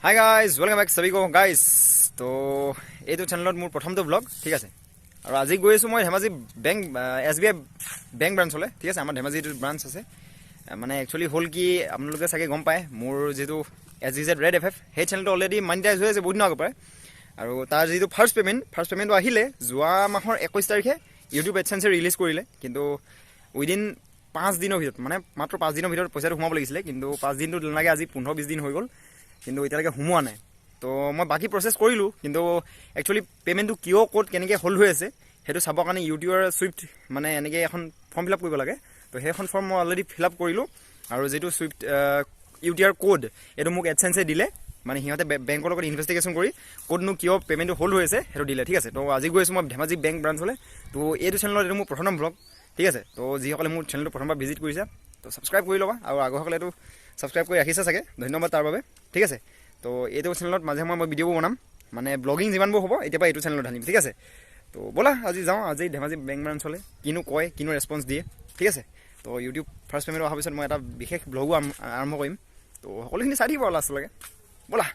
hi guys welcome back सभी को guys तो ये चैनल मोर प्रथम तो ब्लग ठीक है और आज गई आसो मैं धेमाजी बैंक SBI बैंक ब्रांचल ठीक है धेमाजी ब्रांच आसे माने एक्चुअली हल कि आपलोगे चागे गम पाए मोर जी SGZ रेड FF সেই चैनल अलरेडी मनिटाइज हो बहुत दिन आगे पाए और तार जी फार्स्ट पेमेंट आहिले जोआ माहर 21 तारिखे यूट्यूब एडसेंस रिलीज करिले किन्तु उइदिन 5 दिনৰ ভিতৰত মানে মাত্ৰ 5 দিনৰ ভিতৰত পইচাটো সোমাব লাগিছিলে কিন্তু 5 দিনটো নালাগে আজি 15-20 দিন হৈ গ'ল কিন্তু এতিয়ালৈকে সোমোৱা নাই তো মই বাকি প্ৰসেস কৰিলো কিন্তু একচুয়ালি পেমেন্টটো কিয় কোড কেনেকৈ হল হৈ আছে হেতু চাবৰ কাৰণে ইউটিউবৰ সুইফট মানে এনেকৈ এখন ফৰ্ম ফিল আপ কৰিব লাগে তো সেইখন ফৰ্ম মই অলৰেডি ফিল আপ কৰিলো আৰু যেটো সুইফট ইউটিআৰ কোড এটো মোক এডসেন্সে দিলে মানে হিহঁতে বেংকৰ লগত ইনভেষ্টিগেশ্যন কৰি কোডনো কিয় পেমেন্টটো হল হৈ আছে হেতু দিলে ঠিক আছে তো আজি গৈ আছো মই ধেমাজি বেংক ব্ৰাঞ্চলে তো এইটো চেনেলত এটো মোৰ প্ৰথম ব্লগ ঠিক আছে তো যিসকলে মোৰ চেনেলটো প্ৰথমবাৰ ভিজিট কৰিছে তো সাবস্ক্ৰাইব কৰি ল'বা আৰু আগৰসকলে এটো সাবস্ক্ৰাইব কৰি ৰাখিছে চাগে ধন্যবাদ তাৰ বাবে ঠিক আছে তো এইটো চেনেলত মাজে মই ভিডিও বনাম মানে ব্লগিং যিমানবোৰ হ'ব এতিয়াপা এইটো চেনেলত ঢালিম ঠিক আছে তো বলা আজি যাওঁ আজি ধেমাজি বেংক ব্ৰাঞ্চলে কিনো কয় কিনো ৰেসপন্স দিয়ে ঠিক আছে তো ইউটিউব ফাৰ্স্ট পেমেন্ট অহাৰ পিছত মই এটা বিশেষ ব্লগো আৰম্ভ কৰিম তো সকলোখিনি চাই দিব লাষ্ট লাগে বলা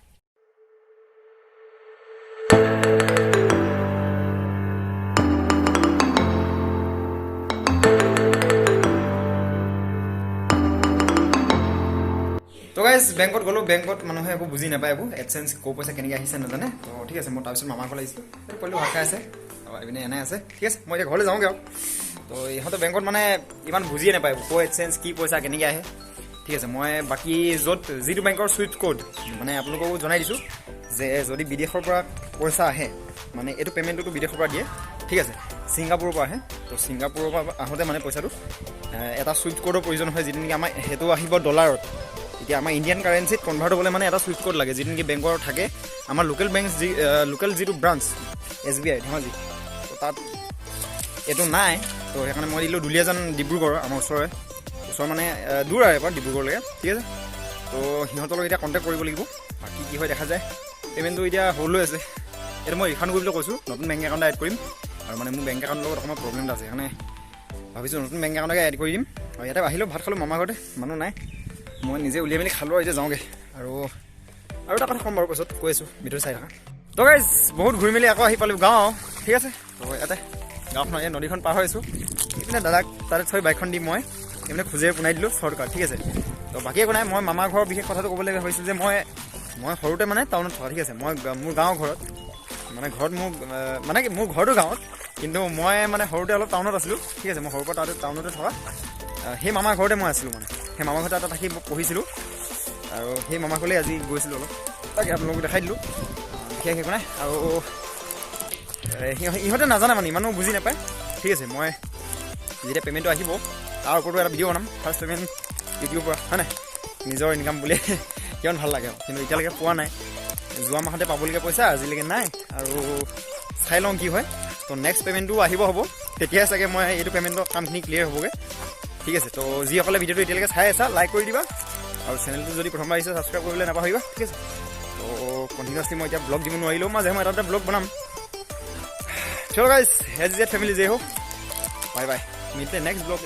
तो गाइस बैंकत गलो बैंकत मानुहे एको बुझी नापाय एको एडसेंस को पैसा केनेके आहिसे नाजाने तो ठीक আছে মই তাৰপিছত মামা ঘৰলৈ আহিছো পইলো ভাষা আছে আৰু ইভিনে এনে আছে ঠিক আছে মই ঘৰলৈ যাওঁগে তো ইহঁতে বেংকত মানে ইমান বুজিয়ে নাপায় কো এডসেন্স কি পইচা কেনেকে আহে ঠিক আছে মই বাকি যত জিটো বেংকৰ সুইফট কোড মানে আপোনালোকক জনাই দিছো যে যদি বিদেশৰ পৰা পইচা আহে মানে এটো পেমেন্টটো বিদেশৰ পৰা দিয়ে ঠিক আছে সিঙ্গাপুৰৰ পৰা আহে তো সিঙ্গাপুৰৰ পৰা আহোতে মানে পইচাটো এটা সুইফট কোডৰ প্ৰয়োজন হয় যেটো নেকি আমাৰ হেতু আহিব ডলাৰত এতিয়া আমাৰ ইন্ডিয়ান কাৰেন্সিত কনভাৰ্ট হ'বলে মানে এটা সুইফট কোড লাগে যেটো নেকি বেংকৰ থাকে আমাৰ লোকাল বেংক লোকাল যেটো ব্ৰাঞ্চ SBI ধেমাজি তো তাত এটো নাই তো সেইকাৰণে মই দিলো দুলিয়াজান ডিব্ৰুগড় আমাৰ ওচৰ মানে দূৰ আৰু এবাৰ ডিব্ৰুগড়লৈকে ঠিক আছে তো সিহঁতৰ লগত এতিয়া কন্টাক্ট কৰিব লাগিব বাকি কি হয় দেখা যায় পেমেন্টটো এতিয়া হল হৈ আছে এটা মই ৰিফান্ড কৰিবলৈ কৈছো নতুন বেংক একাউণ্ট এড কৰিম আৰু মানে মোৰ বেংক একাউণ্টৰ লগত অকমান প্ৰবলেম আছে সেইকাৰণে ভাবিছো নতুন বেংক একাউণ্ট এড কৰি দিম আৰু ইয়াতে আহিলো ভাত খালো মামা ঘৰতে মানুহ নাই মই নিজে উলিয়াই মেলি খালো এতিয়া যাওঁগে আৰু এটা কথা কম বাৰু পাছত কৈ আছো ভিডিও চাই থাকা তো গাইজ বহুত ঘূৰি মেলি আকৌ আহি পালো গাঁও ঠিক আছে তো ইয়াতে গাঁওখন এই নদীখন পাৰ হৈছো ইপিনে দাদাক তাতে থৈ বাইকখন দি মই এপিনে খুজে পুনাই দিলো শৰ্টকাট ঠিক আছে তো বাকী একো নাই মই মামাৰ ঘৰৰ বিশেষ কথাটো ক'বলৈ ভাবিছোঁ যে মই সৰুতে মানে টাউনত থকা ঠিক আছে মই মোৰ গাঁৱৰ ঘৰত মানে ঘৰত মোৰ ঘৰটো গাঁৱত কিন্তু মই মানে সৰুতে অলপ টাউনত আছিলোঁ ঠিক আছে মই সৰুৰ পৰা তাতে টাউনতে থকা সেই মামাৰ ঘৰতে মই আছিলোঁ মানে সেই মামাৰ ঘৰতে থাকি পঢ়িছিলোঁ আৰু সেই মামাৰ ঘৰলৈ আজি গৈছিলোঁ অলপ তাকে আপোনালোকক দেখাই দিলোঁ বিশেষ একো নাই আৰু ইহঁতে নাজানে মানে ইমানো বুজি নাপায় ঠিক আছে মই যেতিয়া পেমেন্টটো আহিব তাৰ ওপৰতো এটা ভিডিঅ' বনাম ফাৰ্ষ্ট পেমেন্ট ইউটিউবৰ পৰা হয় নাই নিজৰ ইনকাম বুলি কিমান ভাল লাগে কিন্তু এতিয়ালৈকে পোৱা নাই যোৱা মাহতে পাবলগীয়া পইচা আজিলৈকে নাই আৰু চাই লওঁ কি হয় তো নেক্সট পেমেন্টটো আহিব হ'ব তেতিয়া চাগে মই এইটো পেমেন্টৰ কামখিনি ক্লিয়াৰ হ'বগৈ ঠিক আছে তো যিসকলে ভিডিঅ'টো এতিয়ালৈকে চাই আছা লাইক কৰি দিবা আৰু চেনেলটো যদি প্ৰথমবাৰ আহিছে সাবস্ক্ৰাইব কৰিবলৈ নাপাহৰিবা ঠিক আছে তো কন্টিনিউয়াসলি মই এতিয়া ব্লগ দিব নোৱাৰিলেও মাজে মই এটা ব্লগ বনাম চলো গাইজ SGZ ফ্যামিলি জয় হোক বাই বাই মিলতে নেক্সট ব্লগ